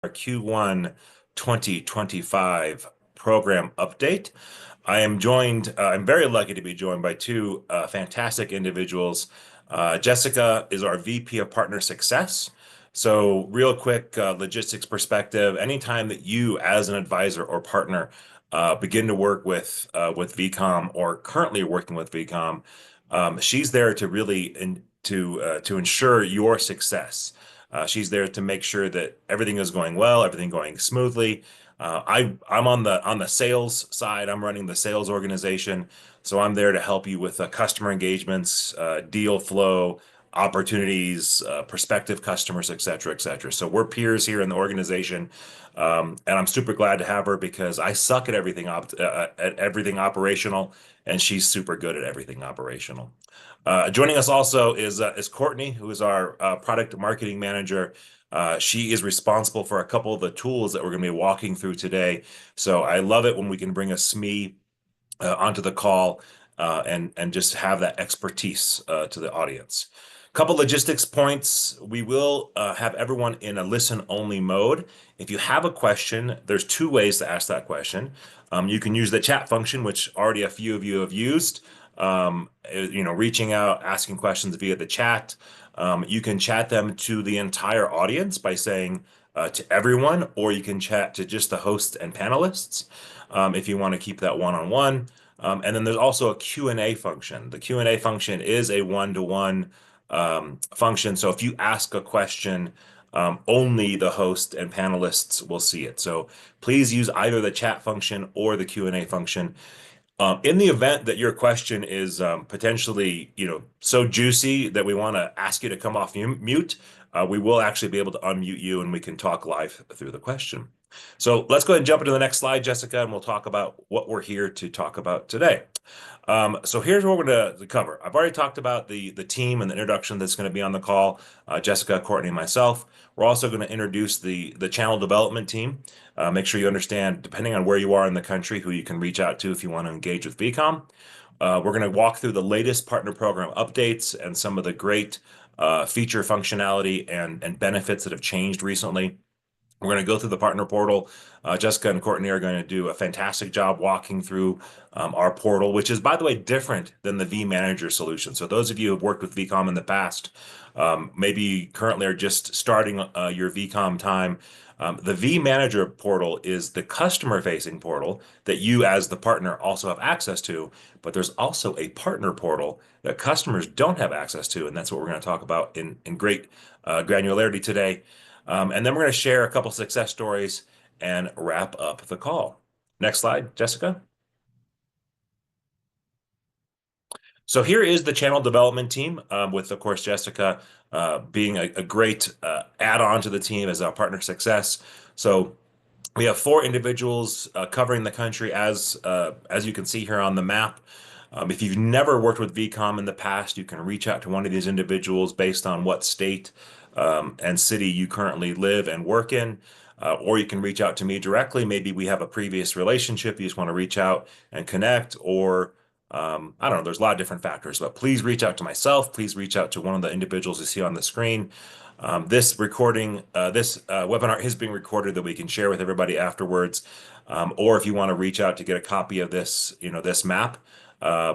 our Q1 2025 program update. I'm very lucky to be joined by two fantastic individuals. Jessica is our VP of Partner Success. So, real quick logistics perspective, anytime that you, as an advisor or partner, begin to work with vCom or currently working with vCom, she's there to really to ensure your success. She's there to make sure that everything is going well, everything going smoothly. I'm on the sales side. I'm running the sales organization, so I'm there to help you with customer engagements, deal flow, opportunities, prospective customers, et cetera, et cetera. So we're peers here in the organization, and I'm super glad to have her because I suck at everything operational, and she's super good at everything operational. Joining us also is Courtney, who is our product marketing manager. She is responsible for a couple of the tools that we're going to be walking through today. So I love it when we can bring a SME onto the call and just have that expertise to the audience. Couple logistics points. We will have everyone in a listen-only mode. If you have a question, there's two ways to ask that question. You can use the chat function, which already a few of you have used. Reaching out, asking questions via the chat. You can chat them to the entire audience by saying to everyone, or you can chat to just the hosts and panelists if you want to keep that one-on-one. And then there's also a Q&A function. The Q&A function is a one-to-one function. So if you ask a question, only the host and panelists will see it. So please use either the chat function or the Q&A function. In the event that your question is potentially, so juicy that we want to ask you to come off mute, we will actually be able to unmute you and we can talk live through the question. So let's go ahead and jump into the next slide, Jessica, and we'll talk about what we're here to talk about today. So here's what we're going to cover. I've already talked about the team and the introduction that's going to be on the call, Jessica, Courtney, and myself. We're also going to introduce the channel development team. Make sure you understand, depending on where you are in the country, who you can reach out to if you want to engage with vCom. We're going to walk through the latest partner program updates and some of the great feature functionality and benefits that have changed recently. We're going to go through the partner portal. Jessica and Courtney are going to do a fantastic job walking through our portal, which is, by the way, different than the vManager solution. So those of you who have worked with vCom in the past, maybe currently are just starting your vCom time. The vManager portal is the customer-facing portal that you, as the partner, also have access to. But there's also a partner portal that customers don't have access to, and that's what we're going to talk about in great granularity today. And then we're going to share a couple success stories and wrap up the call. Next slide, Jessica. So here is the channel development team with, of course, Jessica being a great add-on to the team as our partner success. So we have four individuals covering the country as you can see here on the map. If you've never worked with vCom in the past, you can reach out to one of these individuals based on what state and city you currently live and work in. Or you can reach out to me directly. Maybe we have a previous relationship. You just want to reach out and connect, or I don't know, there's a lot of different factors, but please reach out to myself. Please reach out to one of the individuals you see on the screen. This webinar is being recorded that we can share with everybody afterwards. Or if you want to reach out to get a copy of this, this map,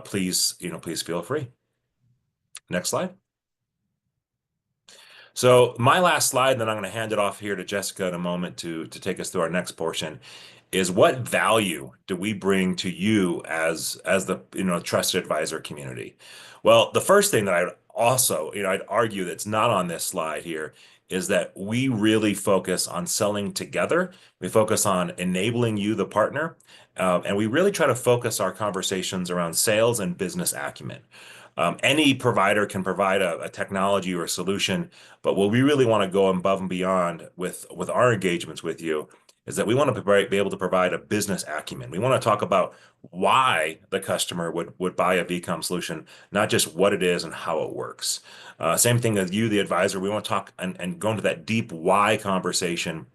please feel free. Next slide. So my last slide, and then I'm going to hand it off here to Jessica in a moment to take us through our next portion, is what value do we bring to you as the trusted advisor community? Well, the first thing that I'd argue that's not on this slide here is that we really focus on selling together. We focus on enabling you, the partner, and we really try to focus our conversations around sales and business acumen. Any provider can provide a technology or a solution, but what we really want to go above and beyond with our engagements with you is that we want to be able to provide a business acumen. We want to talk about why the customer would buy a vCom solution, not just what it is and how it works. Same thing as you, the advisor. We want to talk and go into that deep why conversation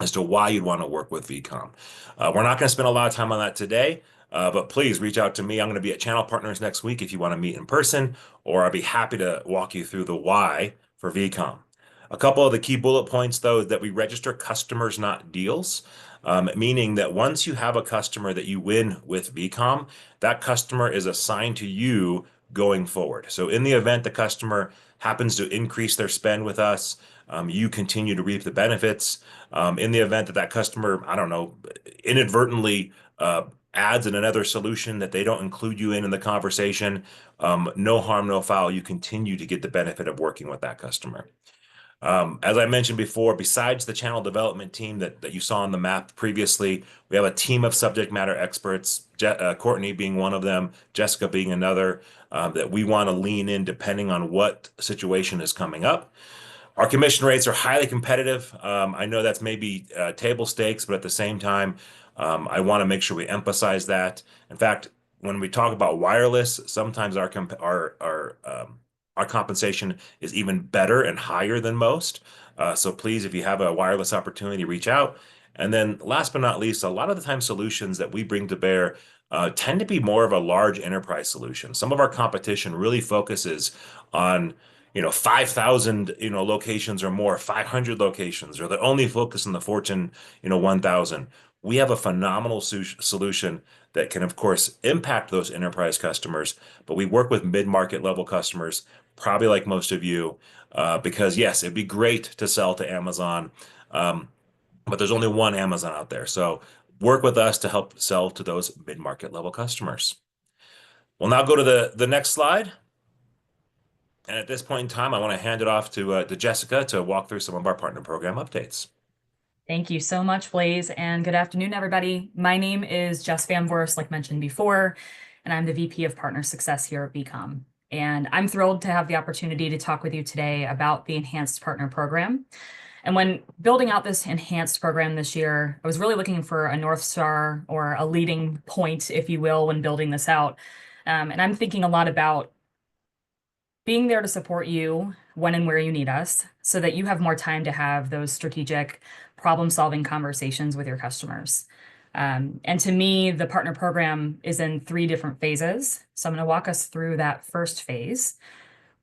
as to why you'd want to work with vCom. We're not going to spend a lot of time on that today. But please reach out to me. I'm going to be at Channel Partners next week if you want to meet in person, or I'll be happy to walk you through the why for vCom. A couple of the key bullet points, though, is that we register customers, not deals, meaning that once you have a customer that you win with vCom, that customer is assigned to you going forward. So in the event the customer happens to increase their spend with us, you continue to reap the benefits. In the event that that customer, I don't know, inadvertently adds in another solution that they don't include you in the conversation, no harm, no foul. You continue to get the benefit of working with that customer. As I mentioned before, besides the channel development team that you saw on the map previously, we have a team of subject matter experts, Courtney being one of them, Jessica being another, that we want to lean in depending on what situation is coming up. Our commission rates are highly competitive. I know that's maybe table stakes, but at the same time, I want to make sure we emphasize that. In fact, when we talk about wireless, sometimes our compensation is even better and higher than most. So please, if you have a wireless opportunity, reach out. And then last but not least, a lot of the time solutions that we bring to bear tend to be more of a large enterprise solution. Some of our competition really focuses on 5,000 locations or more, 500 locations, or they only focus on the Fortune 1,000. We have a phenomenal solution that can, of course, impact those enterprise customers, but we work with mid-market level customers, probably like most of you, because yes, it'd be great to sell to Amazon, but there's only one Amazon out there. So work with us to help sell to those mid-market level customers. We'll now go to the next slide. And at this point in time, I want to hand it off to Jessica to walk through some of our partner program updates. Thank you so much, Blaze, and good afternoon, everybody. My name is Jess Van Voorst, like mentioned before, and I'm the VP of Partner Success here at vCom. And I'm thrilled to have the opportunity to talk with you today about the Enhanced Partner Program. And when building out this enhanced program this year, I was really looking for a North Star or a leading point, if you will, when building this out. And I'm thinking a lot about being there to support you when and where you need us so that you have more time to have those strategic problem-solving conversations with your customers. And to me, the partner program is in 3 different phases. So I'm going to walk us through that first phase,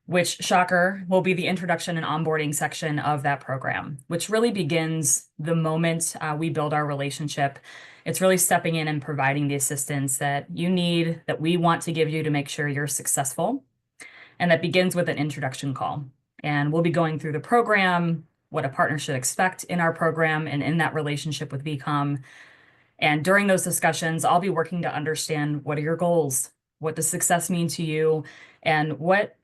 which, shocker, will be the introduction and onboarding section of that program, which really begins the moment we build our relationship. It's really stepping in and providing the assistance that you need, that we want to give you to make sure you're successful. And that begins with an introduction call. And we'll be going through the program, what a partner should expect in our program and in that relationship with vCom. And during those discussions, I'll be working to understand, what are your goals? What does success mean to you? And what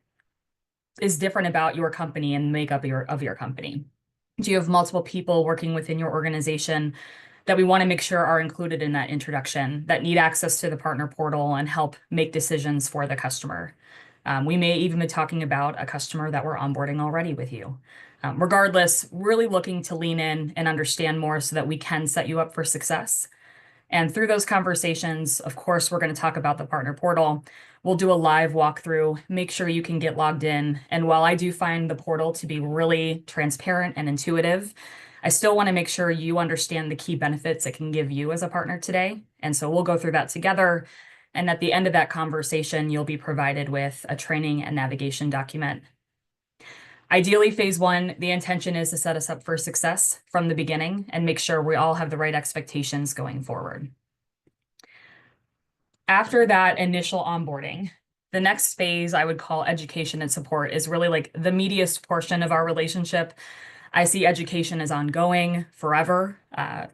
is different about your company and makeup of your company? Do you have multiple people working within your organization that we want to make sure are included in that introduction, that need access to the partner portal and help make decisions for the customer? We may even be talking about a customer that we're onboarding already with you. Regardless, really looking to lean in and understand more so that we can set you up for success. And through those conversations, of course, we're going to talk about the partner portal. We'll do a live walkthrough, make sure you can get logged in. And while I do find the portal to be really transparent and intuitive, I still want to make sure you understand the key benefits it can give you as a partner today. And so we'll go through that together. And at the end of that conversation, you'll be provided with a training and navigation document. Ideally, phase 1, the intention is to set us up for success from the beginning and make sure we all have the right expectations going forward. After that initial onboarding, the next phase I would call education and support is really like the meatiest portion of our relationship. I see education as ongoing, forever.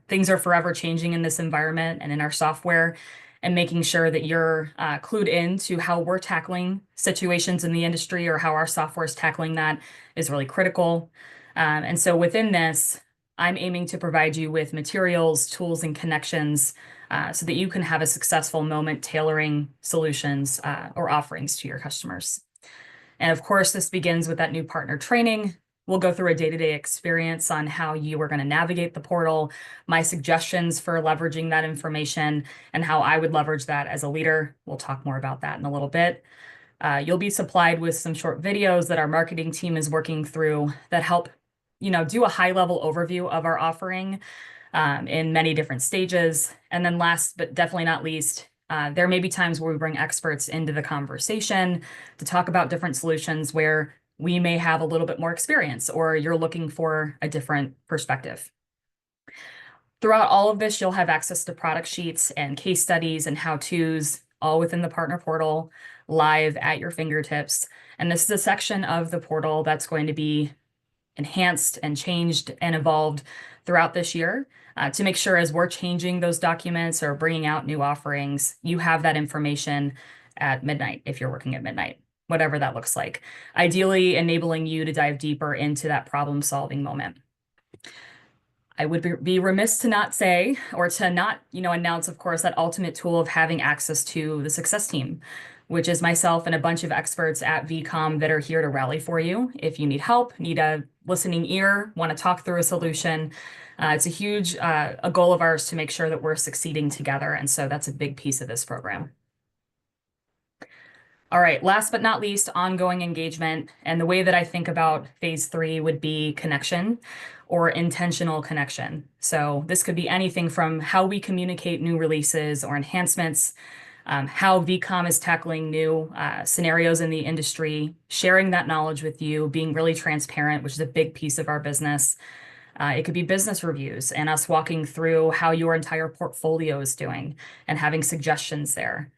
Things are forever changing in this environment and in our software, and making sure that you're clued in to how we're tackling situations in the industry or how our software is tackling that is really critical. And so within this, I'm aiming to provide you with materials, tools, and connections so that you can have a successful moment tailoring solutions or offerings to your customers. And of course, this begins with that new partner training. We'll go through a day-to-day experience on how you are going to navigate the portal, my suggestions for leveraging that information, and how I would leverage that as a leader. We'll talk more about that in a little bit. You'll be supplied with some short videos that our marketing team is working through that help, do a high-level overview of our offering in many different stages. And then last, but definitely not least, there may be times where we bring experts into the conversation to talk about different solutions where we may have a little bit more experience or you're looking for a different perspective. Throughout all of this, you'll have access to product sheets and case studies and how-tos all within the partner portal, live at your fingertips. And this is a section of the portal that's going to be enhanced and changed and evolved throughout this year to make sure as we're changing those documents or bringing out new offerings, you have that information at midnight if you're working at midnight, whatever that looks like. Ideally, enabling you to dive deeper into that problem-solving moment. I would be remiss to not say or to not, announce, of course, that ultimate tool of having access to the success team, which is myself and a bunch of experts at vCom that are here to rally for you. If you need help, need a listening ear, want to talk through a solution, it's a huge a goal of ours to make sure that we're succeeding together. And so that's a big piece of this program. All right, last but not least, ongoing engagement. And the way that I think about phase 3 would be connection or intentional connection. So this could be anything from how we communicate new releases or enhancements, how vCom is tackling new scenarios in the industry, sharing that knowledge with you, being really transparent, which is a big piece of our business. It could be business reviews and us walking through how your entire portfolio is doing and having suggestions there.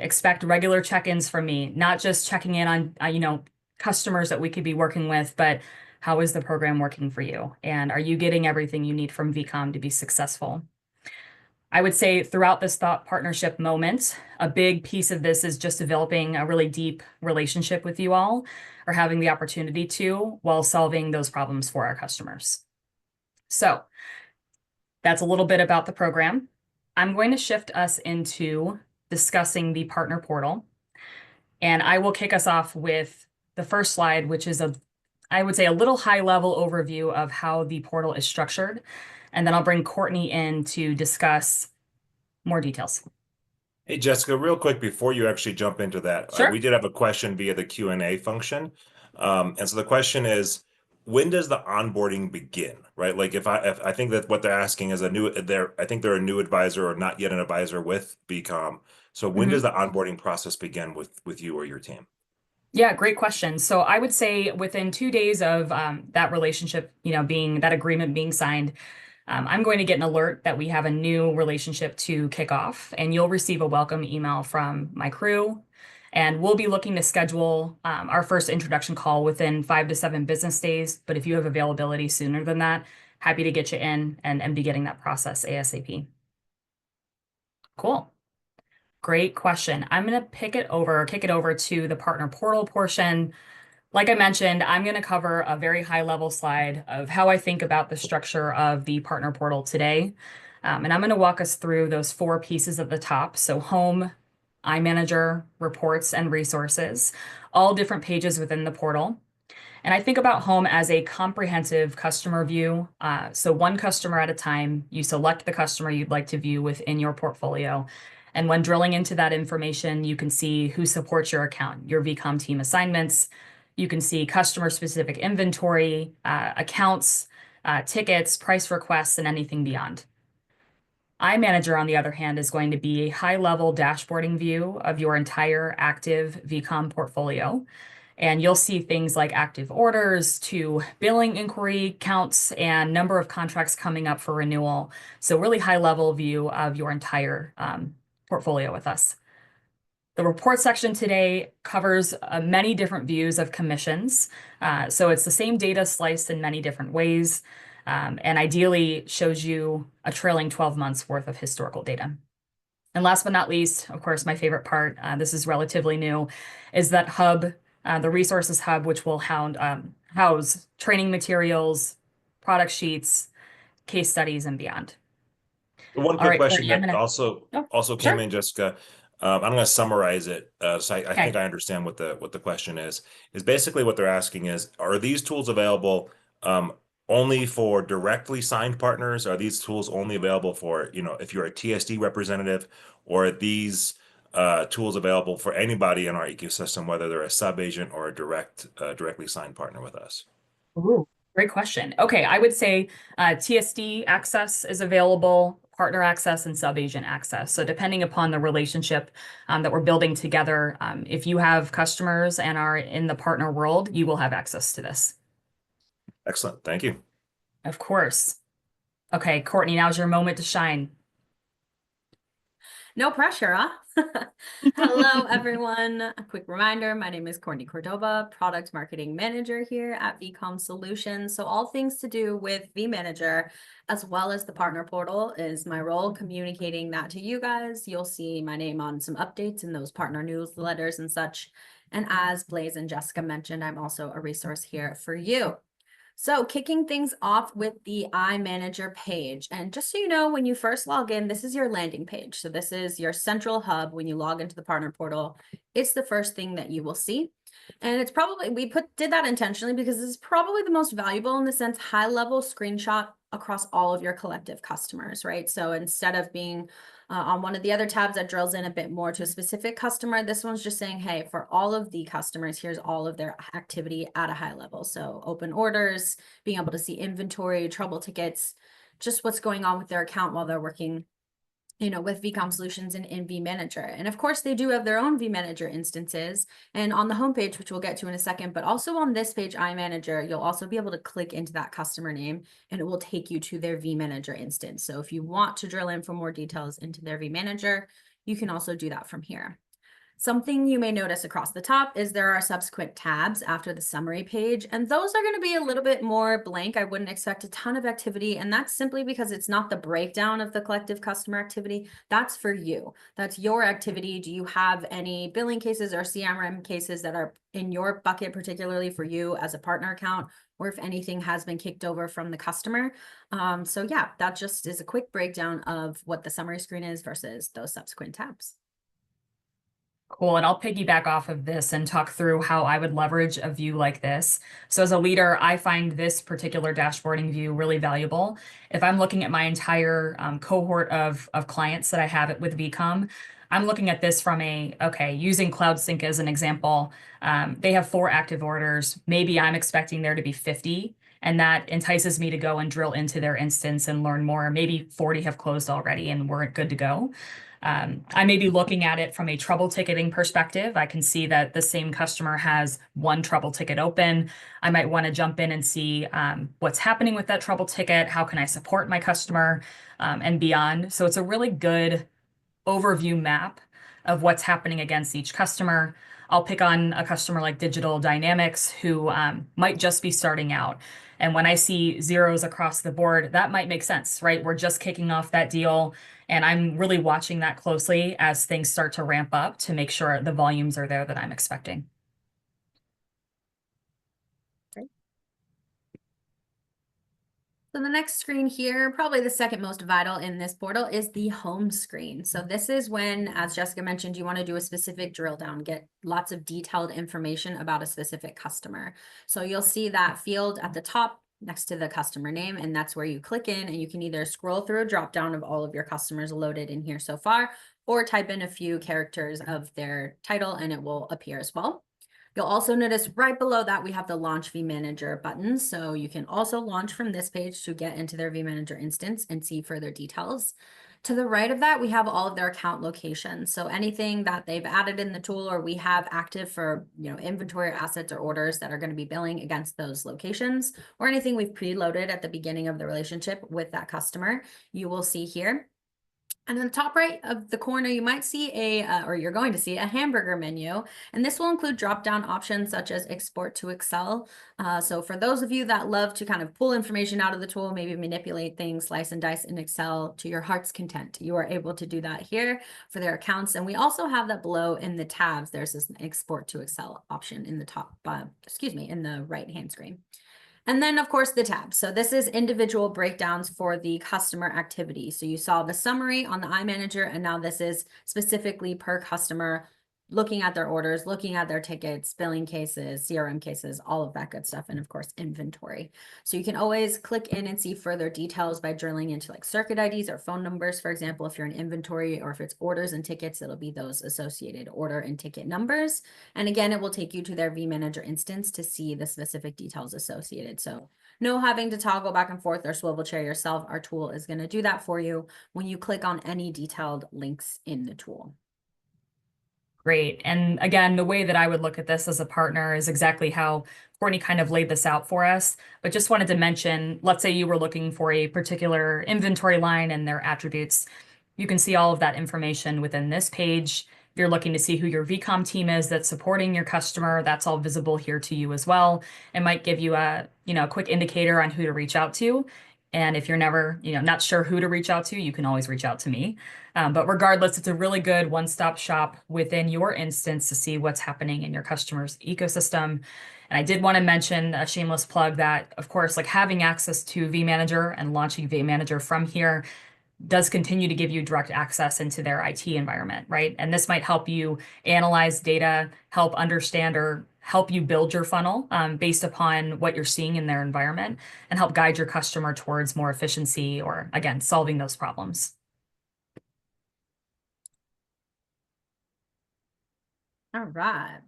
Expect regular check-ins from me, not just checking in on, customers that we could be working with, but how is the program working for you? And are you getting everything you need from vCom to be successful? I would say throughout this thought partnership moment, a big piece of this is just developing a really deep relationship with you all or having the opportunity to while solving those problems for our customers. So that's a little bit about the program. I'm going to shift us into discussing the partner portal. And I will kick us off with the first slide, which is I would say a little high level overview of how the portal is structured. And then I'll bring Courtney in to discuss more details. Hey, Jessica, real quick before you actually jump into that, we Sure. did have a question via the Q&A function. And so the question is, when does the onboarding begin, right? Like if I think that what they're asking is I think they're a new advisor or not yet an advisor with vCom. So when does Mhm. the onboarding process begin with you or your team? Yeah, great question. So I would say within 2 days of that relationship, being that agreement being signed, I'm going to get an alert that we have a new relationship to kick off, and you'll receive a welcome email from my crew. And we'll be looking to schedule our first introduction call within 5 to 7 business days. But if you have availability sooner than that, happy to get you in and be getting that process ASAP. Cool. Great question. I'm going to kick it over to the partner portal portion. Like I mentioned, I'm going to cover a very high level slide of how I think about the structure of the partner portal today. And I'm going to walk us through those 4 pieces at the top. So home, iManager, reports, and resources, all different pages within the portal. And I think about home as a comprehensive customer view. So one customer at a time, you select the customer you'd like to view within your portfolio. And when drilling into that information, you can see who supports your account, your vCom team assignments. You can see customer-specific inventory, accounts, tickets, price requests, and anything beyond. iManager, on the other hand, is going to be a high-level dashboarding view of your entire active vCom portfolio. And you'll see things like active orders to billing inquiry counts and number of contracts coming up for renewal. So really high-level view of your entire portfolio with us. The report section today covers many different views of commissions. So it's the same data sliced in many different ways, and ideally shows you a trailing 12 months worth of historical data. And last but not least, of course, my favorite part, this is relatively new, is that hub, the resources hub, which will house training materials, product sheets, case studies, and beyond. One All quick right, question Courtney, I'm that gonna, oh, also came sure. in, Jessica. I'm going to summarize it, so I think Okay. I understand what the question is. Is basically what they're asking is, are these tools available only for directly signed partners? Are these tools only available for, if you're a TSD representative, or are these tools available for anybody in our ecosystem, whether they're a sub agent or a directly signed partner with us? Ooh, great question. Okay, I would say TSD access is available partner access and sub-agent access. So depending upon the relationship that we're building together, if you have customers and are in the partner world, you will have access to this. Excellent. Thank you. Of course. Okay, Courtney, now's your moment to shine. No pressure, huh? Hello, everyone. A quick reminder, my name is Courtney Cordova, Product Marketing Manager here at vCom Solutions. So all things to do with vManager, as well as the partner portal, is my role communicating that to you guys. You'll see my name on some updates in those partner newsletters and such. And as Blaze and Jessica mentioned, I'm also a resource here for you. So kicking things off with the iManager page. And just so you know, when you first log in, this is your landing page. So this is your central hub when you log into the partner portal. It's the first thing that you will see. And it's probably, did that intentionally because this is probably the most valuable in the sense high level screenshot across all of your collective customers, right? So instead of being on one of the other tabs that drills in a bit more to a specific customer, this one's just saying, hey, for all of the customers, here's all of their activity at a high level. So open orders, being able to see inventory, trouble tickets, just what's going on with their account while they're working, with vCom Solutions and in vManager. And of course, they do have their own vManager instances. And on the homepage, which we'll get to in a second, but also on this page, iManager, you'll also be able to click into that customer name and it will take you to their vManager instance. So if you want to drill in for more details into their vManager, you can also do that from here. Something you may notice across the top is there are subsequent tabs after the summary page, and those are going to be a little bit more blank. I wouldn't expect a ton of activity, and that's simply because it's not the breakdown of the collective customer activity. That's for you. That's your activity. Do you have any billing cases or CRM cases that are in your bucket, particularly for you as a partner account, or if anything has been kicked over from the customer? So yeah, that just is a quick breakdown of what the summary screen is versus those subsequent tabs. Cool. And I'll piggyback off of this and talk through how I would leverage a view like this. So as a leader, I find this particular dashboarding view really valuable. If I'm looking at my entire cohort of clients that I have it with vCom, I'm looking at this from using Cloud Sync as an example. They have 4 active orders. Maybe I'm expecting there to be 50. And that entices me to go and drill into their instance and learn more. Maybe 40 have closed already and we're good to go. I may be looking at it from a trouble ticketing perspective. I can see that the same customer has 1 trouble ticket open. I might want to jump in and see what's happening with that trouble ticket. How can I support my customer and beyond? So it's a really good overview map of what's happening against each customer. I'll pick on a customer like Digital Dynamics who might just be starting out. And when I see zeros across the board, that might make sense, right? We're just kicking off that deal. And I'm really watching that closely as things start to ramp up to make sure the volumes are there that I'm expecting. So the next screen here, probably the second most vital in this portal, is the home screen. So this is when, as Jessica mentioned, you want to do a specific drill down, get lots of detailed information about a specific customer. So you'll see that field at the top next to the customer name, and that's where you click in and you can either scroll through a drop down of all of your customers loaded in here so far, or type in a few characters of their title and it will appear as well. You'll also notice right below that we have the Launch vManager button. So you can also launch from this page to get into their vManager instance and see further details. To the right of that, we have all of their account locations. So anything that they've added in the tool or we have active for inventory assets or orders that are going to be billing against those locations, or anything we've preloaded at the beginning of the relationship with that customer, you will see here. And in the top right of the corner, you might see or you're going to see a hamburger menu. And this will include drop-down options such as export to Excel. So for those of you that love to kind of pull information out of the tool, maybe manipulate things, slice and dice in Excel to your heart's content, you are able to do that here for their accounts. And we also have that below in the tabs. There's this export to Excel option in the top, in the right-hand screen. And then, of course, the tabs. So this is individual breakdowns for the customer activity. So you saw the summary on the iManager, and now this is specifically per customer, looking at their orders, looking at their tickets, billing cases, CRM cases, all of that good stuff, and of course, inventory. So you can always click in and see further details by drilling into like circuit IDs or phone numbers. For example, if you're in inventory or if it's orders and tickets, it'll be those associated order and ticket numbers. And again, it will take you to their vManager instance to see the specific details associated. So no having to toggle back and forth or swivel chair yourself. Our tool is going to do that for you when you click on any detailed links in the tool. Great. And again, the way that I would look at this as a partner is exactly how Courtney kind of laid this out for us. But just wanted to mention, let's say you were looking for a particular inventory line and their attributes. You can see all of that information within this page. If you're looking to see who your vCom team is that's supporting your customer, that's all visible here to you as well. It might give you a, a quick indicator on who to reach out to. And if you're never, not sure who to reach out to, you can always reach out to me. But regardless, it's a really good one-stop shop within your instance to see what's happening in your customer's ecosystem. And I did want to mention a shameless plug that, of course, like having access to vManager and launching vManager from here does continue to give you direct access into their IT environment, right? And this might help you analyze data, help understand or help you build your funnel based upon what you're seeing in their environment and help guide your customer towards more efficiency or, again, solving those problems. All right.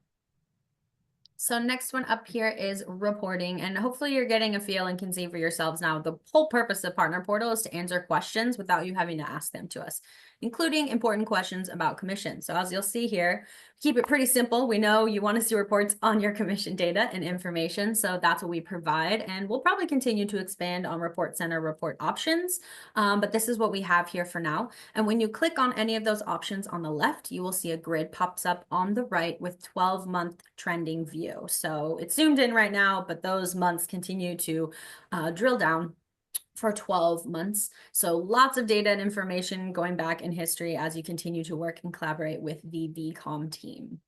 So next one up here is reporting, and hopefully you're getting a feel and can see for yourselves now. The whole purpose of Partner Portal is to answer questions without you having to ask them to us, including important questions about commission. So as you'll see here, keep it pretty simple. We know you want to see reports on your commission data and information, so that's what we provide, and we'll probably continue to expand on Report Center report options, but this is what we have here for now. And when you click on any of those options on the left, you will see a grid pops up on the right with 12-month trending view. So it's zoomed in right now, but those months continue to drill down for 12 months. So lots of data and information going back in history as you continue to work and collaborate with the vCom team.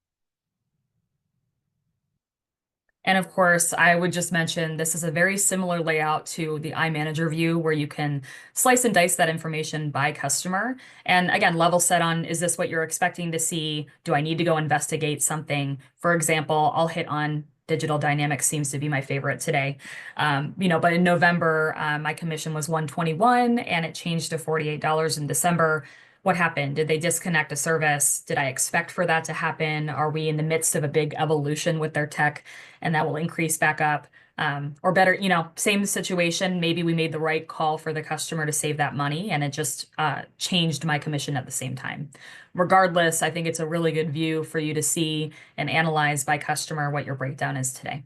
And of course, I would just mention this is a very similar layout to the iManager view where you can slice and dice that information by customer. And again, level set on, is this what you're expecting to see? Do I need to go investigate something? For example, I'll hit on digital dynamics seems to be my favorite today. But in November, my commission was 121 and it changed to $48 in December. What happened? Did they disconnect a service? Did I expect for that to happen? Are we in the midst of a big evolution with their tech and that will increase back up? Or better, same situation. Maybe we made the right call for the customer to save that money and it just changed my commission at the same time. Regardless, I think it's a really good view for you to see and analyze by customer what your breakdown is today.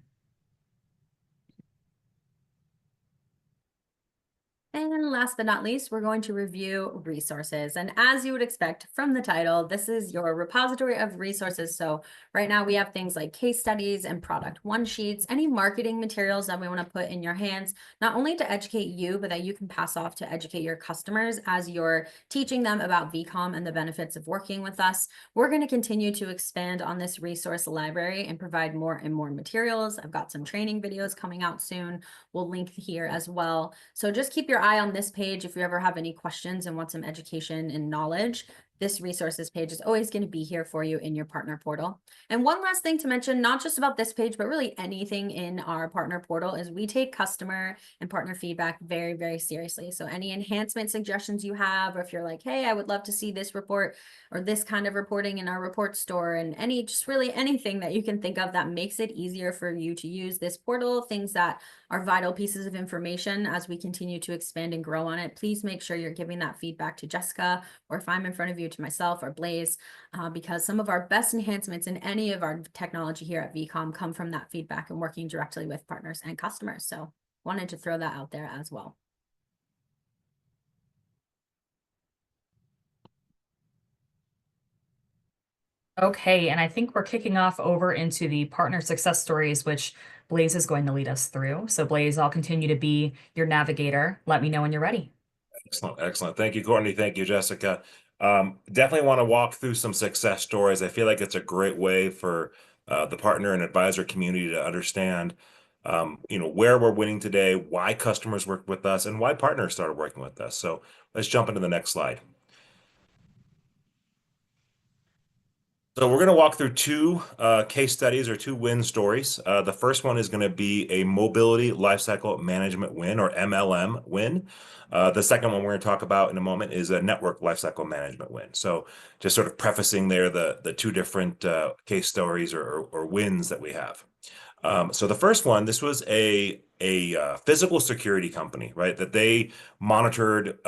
And last but not least, we're going to review resources. And as you would expect from the title, this is your repository of resources. So right now we have things like case studies and product one sheets, any marketing materials that we want to put in your hands, not only to educate you, but that you can pass off to educate your customers as you're teaching them about vCom and the benefits of working with us. We're going to continue to expand on this resource library and provide more and more materials. I've got some training videos coming out soon. We'll link here as well. So just keep your eye on this page if you ever have any questions and want some education and knowledge. This resources page is always going to be here for you in your partner portal. And one last thing to mention, not just about this page, but really anything in our partner portal, is we take customer and partner feedback very, very seriously. So any enhancement suggestions you have, or if you're like, hey, I would love to see this report or this kind of reporting in our report store, and just really anything that you can think of that makes it easier for you to use this portal, things that are vital pieces of information as we continue to expand and grow on it, please make sure you're giving that feedback to Jessica, or if I'm in front of you, to myself or Blaze, because some of our best enhancements in any of our technology here at vCom come from that feedback and working directly with partners and customers. So wanted to throw that out there as well. Okay, and I think we're kicking off over into the partner success stories, which Blaze is going to lead us through. So Blaze, I'll continue to be your navigator. Let me know when you're ready. Excellent, excellent. Thank you, Courtney. Thank you, Jessica. Definitely want to walk through some success stories. I feel like it's a great way for the partner and advisor community to understand, where we're winning today, why customers work with us, and why partners started working with us. So let's jump into the next slide. So we're going to walk through two case studies or two win stories. The first one is going to be a mobility lifecycle management win or MLM win. The second one we're going to talk about in a moment is a network lifecycle management win. So just sort of prefacing there the two different case stories or wins that we have. So the first one, this was a physical security company, right? That they monitored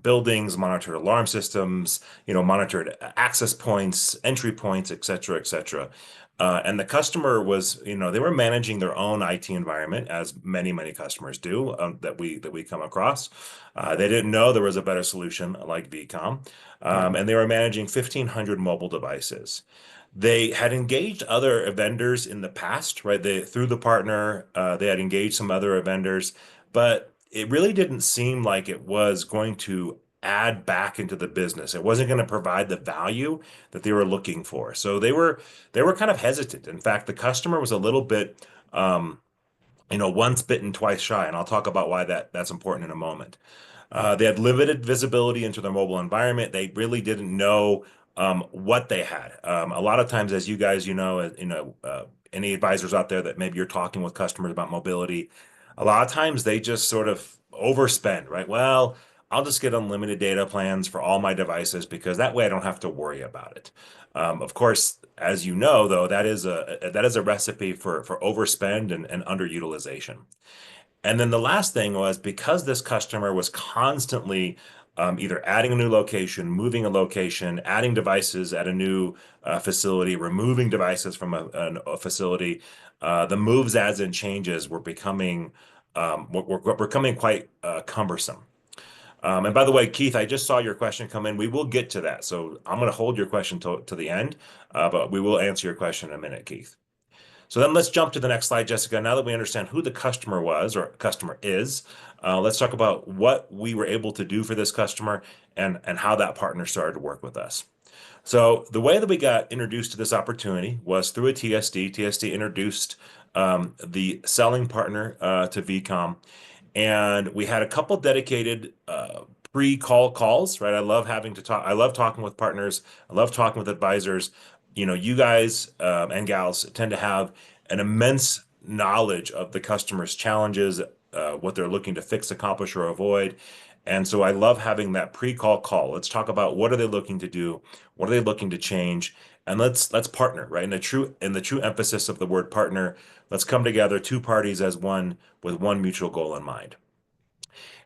buildings, monitored alarm systems, monitored access points, entry points, et cetera, et cetera. And the customer was, they were managing their own IT environment, as many customers do that we come across. They didn't know there was a better solution like vCom, and they were managing 1,500 mobile devices. They had engaged other vendors in the past, right? Through the partner, they had engaged some other vendors, but it really didn't seem like it was going to add back into the business. It wasn't going to provide the value that they were looking for. So they were kind of hesitant. In fact, the customer was a little bit once bitten, twice shy, and I'll talk about why that's important in a moment. They had limited visibility into their mobile environment. They really didn't know what they had. A lot of times, as you guys, any advisors out there that maybe you're talking with customers about mobility, a lot of times they just sort of overspend, right? Well, I'll just get unlimited data plans for all my devices because that way I don't have to worry about it. Of course, as you know, though, that is a recipe for overspend and underutilization. And then the last thing was because this customer was constantly either adding a new location, moving a location, adding devices at a new facility, removing devices from a facility, the moves, adds, and changes were becoming quite cumbersome. And by the way, Keith, I just saw your question come in. We will get to that. So I'm going to hold your question to the end, but we will answer your question in a minute, Keith. So then let's jump to the next slide, Jessica. Now that we understand who the customer was or customer is, let's talk about what we were able to do for this customer and how that partner started to work with us. So the way that we got introduced to this opportunity was through a TSD. TSD introduced the selling partner to vCom, and we had a couple dedicated pre-call calls, right? I love having to talk. I love talking with partners. I love talking with advisors. You guys and gals tend to have an immense knowledge of the customer's challenges, what they're looking to fix, accomplish, or avoid. And so I love having that pre-call call. Let's talk about what are they looking to do? What are they looking to change? And let's partner, right? In the true emphasis of the word partner, let's come together, two parties as one with one mutual goal in mind.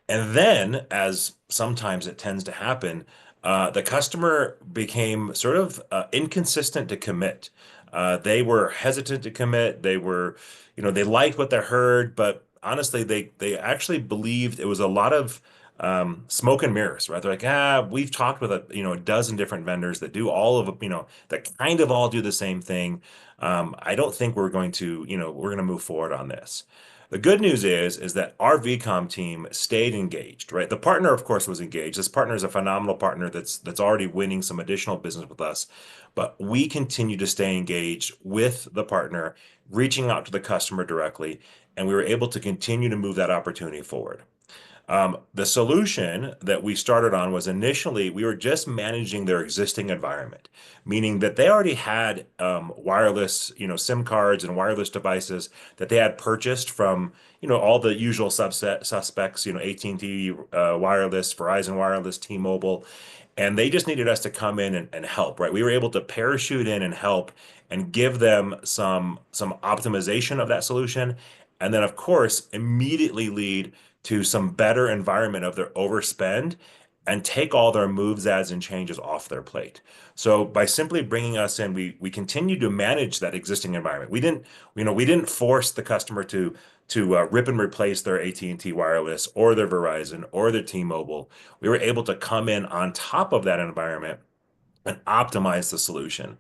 And then, as sometimes it tends to happen, the customer became sort of inconsistent to commit. They were hesitant to commit. They liked what they heard, but honestly, they actually believed it was a lot of smoke and mirrors, right? They're like, we've talked with a dozen different vendors that do all of that kind of all do the same thing. I don't think we're going to move forward on this. The good news is that our vCom team stayed engaged, right? The partner, of course, was engaged. This partner is a phenomenal partner that's already winning some additional business with us, but we continue to stay engaged with the partner, reaching out to the customer directly, and we were able to continue to move that opportunity forward. The solution that we started on was initially we were just managing their existing environment, meaning that they already had wireless, SIM cards and wireless devices that they had purchased from, all the usual suspects, AT&T Wireless, Verizon Wireless, T-Mobile, and they just needed us to come in and help, right? We were able to parachute in and help and give them some optimization of that solution, and then of course immediately lead to some better environment of their overspend and take all their moves, ads, and changes off their plate. So by simply bringing us in, we continued to manage that existing environment. We didn't force the customer to rip and replace their AT&T Wireless or their Verizon or their T-Mobile. We were able to come in on top of that environment and optimize the solution.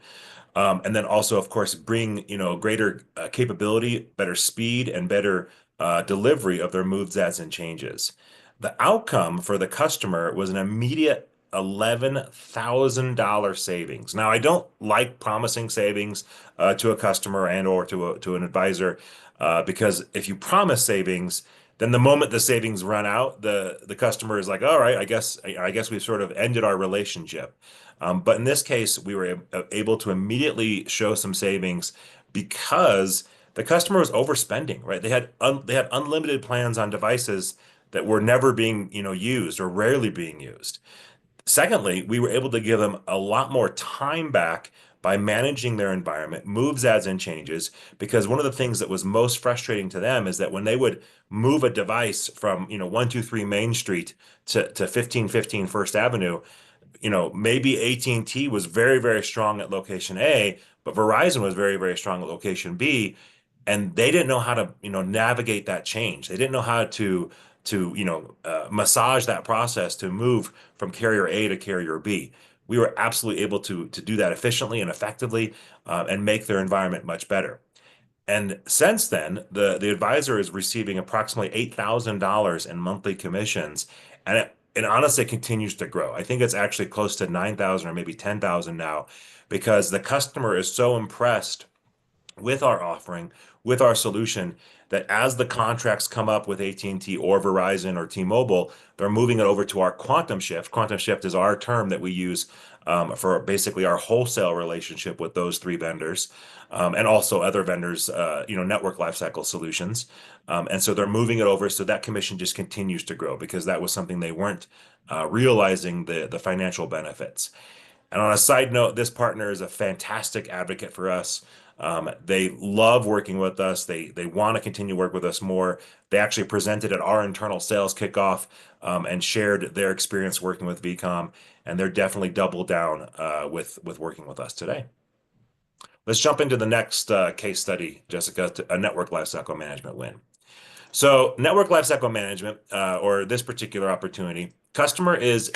And then also, of course, bring greater capability, better speed, and better delivery of their moves, ads, and changes. The outcome for the customer was an immediate $11,000 savings. Now, I don't like promising savings to a customer and or to an advisor because if you promise savings, Then the moment the savings run out, the customer is like, all right, I guess we've sort of ended our relationship. But in this case, we were able to immediately show some savings because the customer was overspending, right? They had unlimited plans on devices that were never being, used or rarely being used. Secondly, we were able to give them a lot more time back by managing their environment, moves, adds, and changes. Because one of the things that was most frustrating to them is that when they would move a device from, 123 Main Street to 1515 First Avenue, maybe AT&T was very, very strong at location A, but Verizon was very, very strong at location B, and they didn't know how to, navigate that change. They didn't know how to massage that process to move from carrier A to carrier B. We were absolutely able to do that efficiently and effectively, and make their environment much better. And since then, the advisor is receiving approximately $8,000 in monthly commissions, and it honestly continues to grow. I think it's actually close to 9,000 or maybe 10,000 now, because the customer is so impressed with our offering, with our solution, that as the contracts come up with AT&T or Verizon or T-Mobile, they're moving it over to our Quantum Shift. Quantum Shift is our term that we use for basically our wholesale relationship with those three vendors, and also other vendors, network lifecycle solutions. And so they're moving it over, so that commission just continues to grow because that was something they weren't realizing the financial benefits. And on a side note, this partner is a fantastic advocate for us. They love working with us. They want to continue to work with us more. They actually presented at our internal sales kickoff, and shared their experience working with vCom, and they're definitely double down with working with us today. Let's jump into the next case study, Jessica, a network lifecycle management win. So network lifecycle management, or this particular opportunity, customer is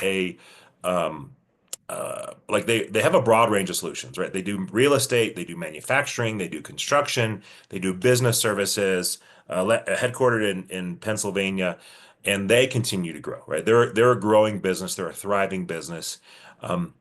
like they have a broad range of solutions, right? They do real estate, they do manufacturing, they do construction, they do business services, headquartered in Pennsylvania, and they continue to grow, right? They're a growing business, they're a thriving business. Um,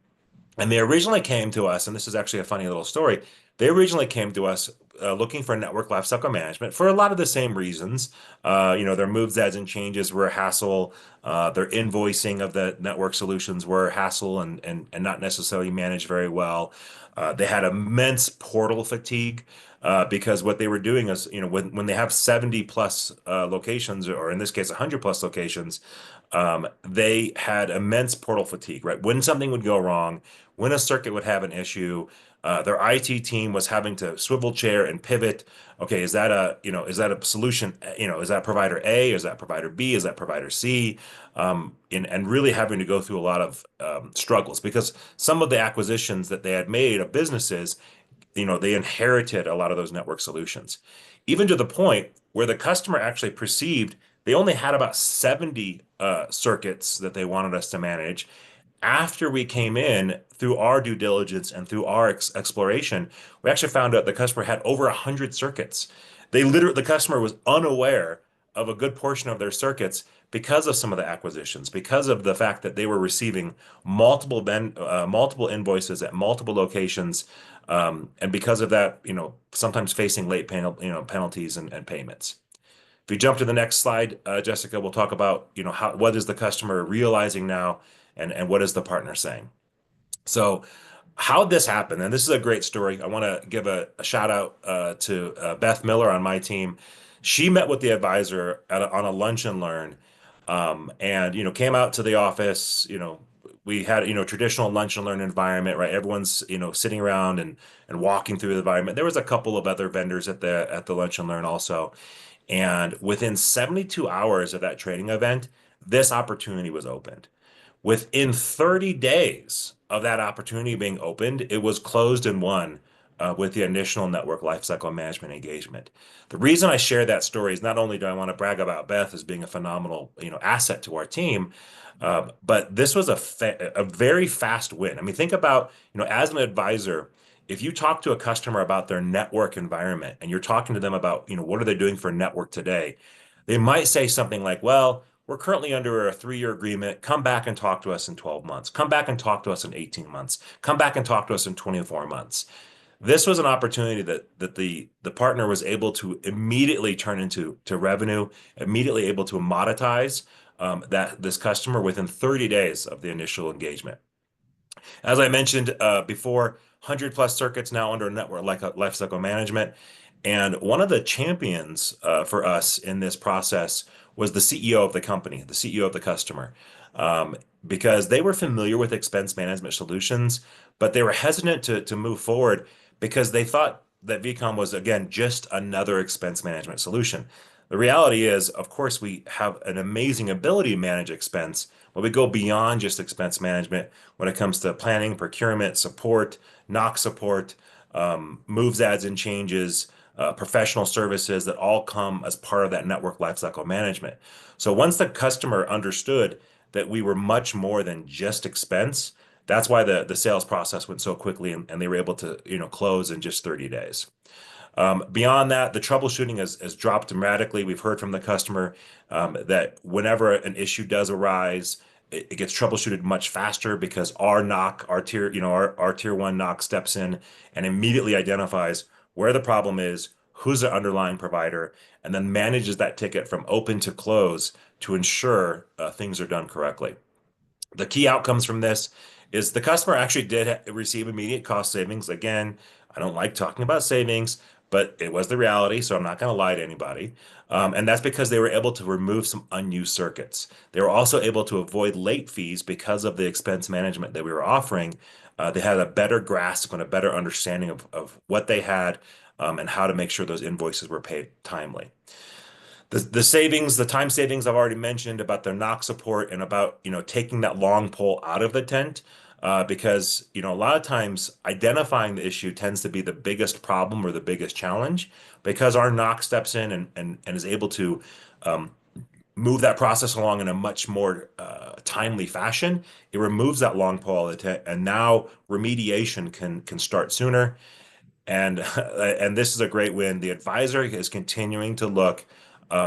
and they originally came to us, and this is actually a funny little story. They originally came to us looking for network lifecycle management for a lot of the same reasons. Their moves, adds, and changes were a hassle. Their invoicing of the network solutions were a hassle and not necessarily managed very well. They had immense portal fatigue. Because what they were doing is, when they have 70 plus locations, or in this case, 100 plus locations, they had immense portal fatigue, right? When something would go wrong, when a circuit would have an issue, their IT team was having to swivel chair and pivot. Okay, is that a solution? Is that provider A? Is that provider B? Is that provider C? And really having to go through a lot of struggles because some of the acquisitions that they had made of businesses, they inherited a lot of those network solutions, even to the point where the customer actually perceived they only had about 70 circuits that they wanted us to manage. After we came in through our due diligence and through our exploration, we actually found out the customer had over 100 circuits. The customer was unaware of a good portion of their circuits because of some of the acquisitions, because of the fact that they were receiving multiple invoices at multiple locations, and because of that, sometimes facing late penalties and payments. If we jump to the next slide, Jessica, we'll talk about, what is the customer realizing now, and what is the partner saying. So how this happened, and this is a great story. I want to give a shout out to Beth Miller on my team. She met with the advisor on a lunch and learn, and came out to the office. We had traditional lunch and learn environment, right? Everyone's sitting around and walking through the environment. There was a couple of other vendors at the lunch and learn also, and within 72 hours of that training event, this opportunity was opened. Within 30 days of that opportunity being opened, it was closed and won with the initial network lifecycle management engagement. The reason I share that story is not only do I want to brag about Beth as being a phenomenal asset to our team, but this was a very fast win. I mean, think about as an advisor, if you talk to a customer about their network environment and you're talking to them about what are they doing for network today, they might say something like, well, we're currently under a 3-year agreement. Come back and talk to us in 12 months. Come back and talk to us in 18 months. Come back and talk to us in 24 months. This was an opportunity that the partner was able to immediately turn into revenue, immediately able to monetize that this customer within 30 days of the initial engagement. As I mentioned before, 100 plus circuits now under network like lifecycle management. And one of the champions for us in this process was the CEO of the company, the CEO of the customer, um, because they were familiar with expense management solutions, but they were hesitant to move forward because they thought that vCom was, again, just another expense management solution. The reality is, of course, we have an amazing ability to manage expense, but we go beyond just expense management when it comes to planning, procurement, support, knock support, moves, adds, and changes, professional services that all come as part of that network lifecycle management. So once the customer understood that we were much more than just expense, that's why the sales process went so quickly and they were able to, close in just 30 days. Beyond that, the troubleshooting has dropped dramatically. We've heard from the customer that whenever an issue does arise, it gets troubleshooted much faster because our knock, our tier, our tier one knock steps in and immediately identifies where the problem is, who's the underlying provider, and then manages that ticket from open to close to ensure things are done correctly. The key outcomes from this is the customer actually did receive immediate cost savings. Again, I don't like talking about savings, but it was the reality, so I'm not going to lie to anybody. And that's because they were able to remove some unused circuits. They were also able to avoid late fees because of the expense management that we were offering. They had a better grasp and a better understanding of what they had and how to make sure those invoices were paid timely. The savings, the time savings I've already mentioned about their knock support and about, taking that long pole out of the tent, because, a lot of times identifying the issue tends to be the biggest problem or the biggest challenge because our knock steps in and is able to um, move that process along in a much more timely fashion. It removes that long pole of the tent, and now remediation can start sooner. And and this is a great win. The advisor is continuing to look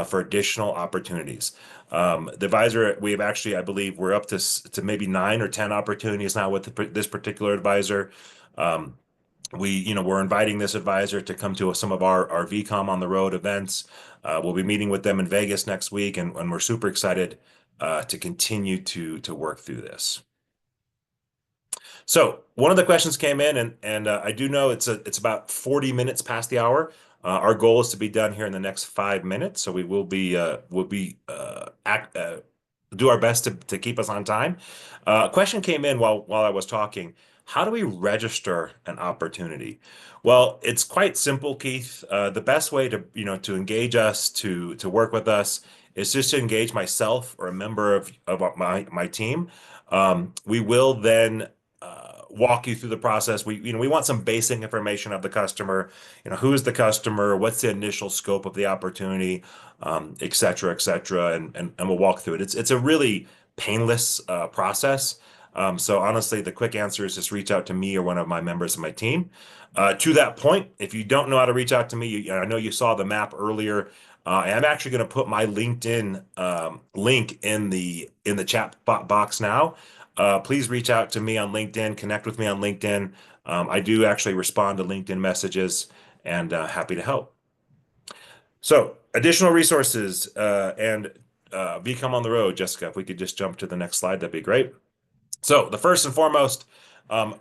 for additional opportunities. The advisor, we have actually, I believe, we're up to maybe 9 or 10 opportunities now with this particular advisor. Um, we're inviting this advisor to come to some of our vCom on the road events. We'll be meeting with them in Vegas next week, and we're super excited to continue to work through this. So one of the questions came in, and I do know it's about 40 minutes past the hour. Our goal is to be done here in the next 5 minutes, so we will be do our best to keep us on time. A question came in while I was talking. How do we register an opportunity? Well, it's quite simple, Keith. The best way to engage us to work with us is just to engage myself or a member of my team. We will then walk you through the process. We want some basic information of the customer. Who is the customer? What's the initial scope of the opportunity, et cetera, et cetera, and we'll walk through it. It's a really painless process. So honestly, the quick answer is just reach out to me or one of my members of my team. To that point, if you don't know how to reach out to me, I know you saw the map earlier. I'm actually going to put my LinkedIn link in the chat box now. Please reach out to me on LinkedIn, connect with me on LinkedIn. I do actually respond to LinkedIn messages and happy to help. So, additional resources and vCom on the road. Jessica, if we could just jump to the next slide, that'd be great. So, the first and foremost,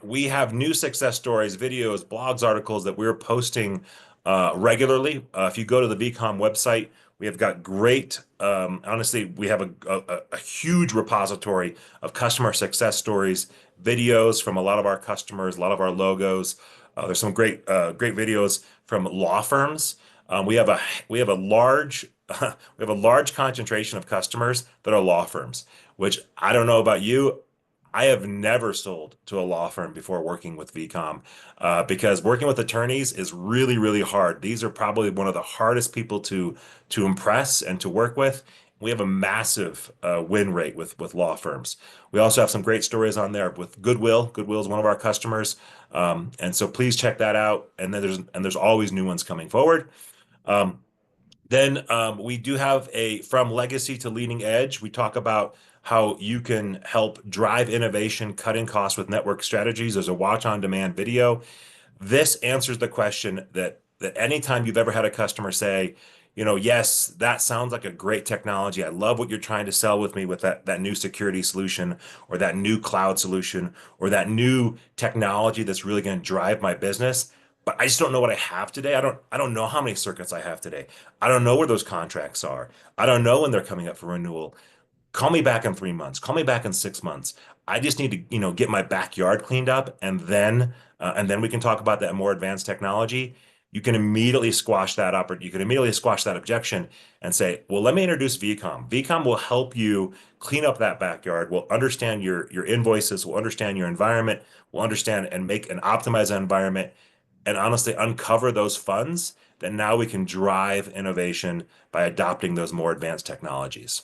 we have new success stories, videos, blogs, articles that we're posting regularly. If you go to the vCom website, we have got great, honestly, we have a huge repository of customer success stories, videos from a lot of our customers, a lot of our logos. There's some great videos from law firms. We have a large we have a large concentration of customers that are law firms, which I don't know about you. I have never sold to a law firm before working with vCom because working with attorneys is really, really hard. These are probably one of the hardest people to impress and to work with. We have a massive win rate with law firms. We also have some great stories on there with Goodwill. Goodwill is one of our customers, and so please check that out. And then there's always new ones coming forward. Um, then we do have a from legacy to leading edge. We talk about how you can help drive innovation, cutting costs with network strategies. There's a watch on demand video. This answers the question that anytime you've ever had a customer say, yes, that sounds like a great technology. I love what you're trying to sell with me with that new security solution or that new cloud solution or that new technology that's really going to drive my business. But I just don't know what I have today. I don't know how many circuits I have today. I don't know where those contracts are. I don't know when they're coming up for renewal. Call me back in 3 months. Call me back in 6 months. I just need to, get my backyard cleaned up, and then we can talk about that more advanced technology. You can immediately squash that up, or you can immediately squash that objection and say, well, let me introduce vCom. vCom will help you clean up that backyard. We'll understand your invoices. We'll understand your environment. We'll understand and make and optimize that environment, and honestly uncover those funds that now we can drive innovation by adopting those more advanced technologies.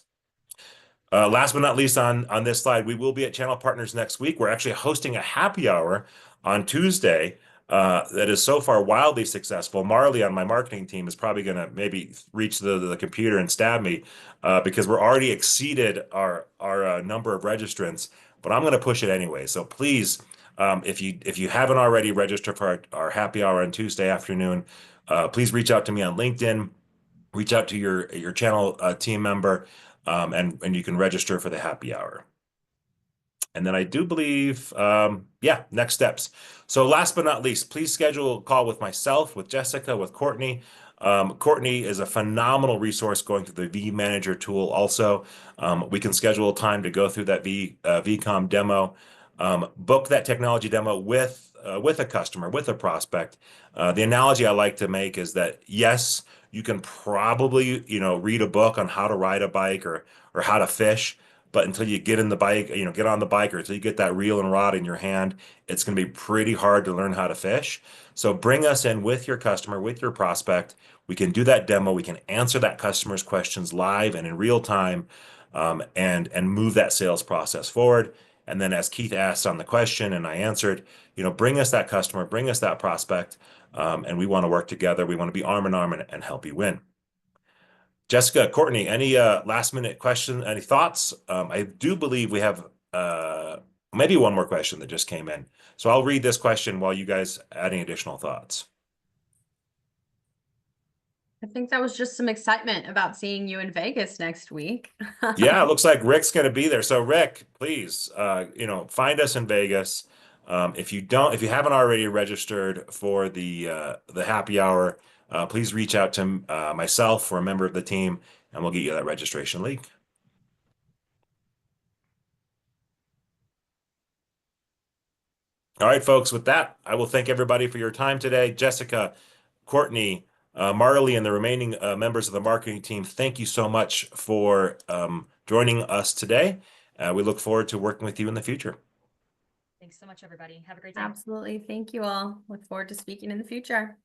Last but not least on this slide, we will be at Channel Partners next week. We're actually hosting a happy hour on Tuesday that is so far wildly successful. Marley on my marketing team is probably going to maybe reach the computer and stab me because we're already exceeded our number of registrants, but I'm going to push it anyway. So please, if you haven't already registered for our happy hour on Tuesday afternoon, please reach out to me on LinkedIn. Reach out to your channel team member, and you can register for the happy hour. And then I do believe, yeah, next steps. So last but not least, please schedule a call with myself, with Jessica, with Courtney. Courtney is a phenomenal resource going through the vManager tool also. We can schedule a time to go through that vCom demo, book that technology demo with a customer, with a prospect. The analogy I like to make is that, yes, you can probably, read a book on how to ride a bike or how to fish, but until you get in the bike, get on the bike, or until you get that reel and rod in your hand, it's going to be pretty hard to learn how to fish. So bring us in with your customer, with your prospect. We can do that demo. We can answer that customer's questions live and in real time, and move that sales process forward. And then as Keith asked on the question and I answered, bring us that customer, bring us that prospect, and we want to work together. We want to be arm in arm and help you win. Jessica, Courtney, any last minute question, any thoughts? I do believe we have maybe one more question that just came in. So I'll read this question while you guys add any additional thoughts. I think that was just some excitement about seeing you in Vegas next week. Yeah, it looks like Rick's going to be there. So Rick, please, find us in Vegas. If you haven't already registered for the happy hour, please reach out to myself or a member of the team, and we'll get you that registration link. All right, folks, with that, I will thank everybody for your time today. Jessica, Courtney, Marley, and the remaining members of the marketing team, thank you so much for joining us today. We look forward to working with you in the future. Thanks so much, everybody. Have a great day. Absolutely. Thank you all. Look forward to speaking in the future.